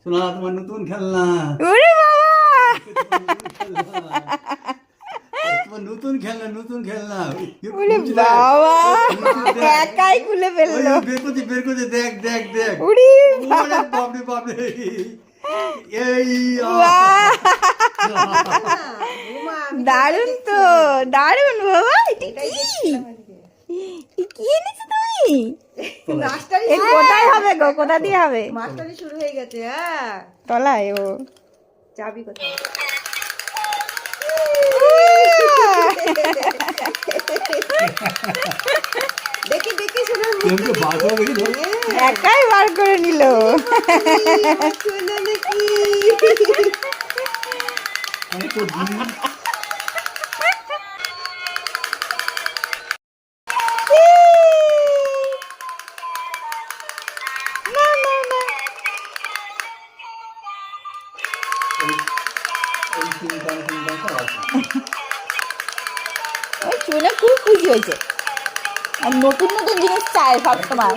সোনা তোমার নতুন খেলনা, ওরে বাবা, তোমার নতুন খেলনা, নতুন খেলনা। ওরে বাবা, একাই খুলে ফেললো। বের করছে, দেখ দেখ দেখ। উড়ি ওরে বাপরে বাপরে, এই বাহ! দারুণ তো, দারুণ বাবা। এটা কি? কি এনেছো তুমি? মাস্টারি এ কোথায় হবে গো? কোথা দিয়ে হবে? মাস্টারি শুরু হয়ে গেছে। হ্যাঁ, তলায় ও। চাবি কোথায়? দেখে দেখে শোনার কেমন বাজা দেখি তো। একাই বার করে নিল। শোনা নাকি? আমি তো দিন না না না, এই চিন্তা আছে। ওই শুনে খুব খুশি হয়েছে। আর নতুন নতুন জিনিস চায় সবসময়।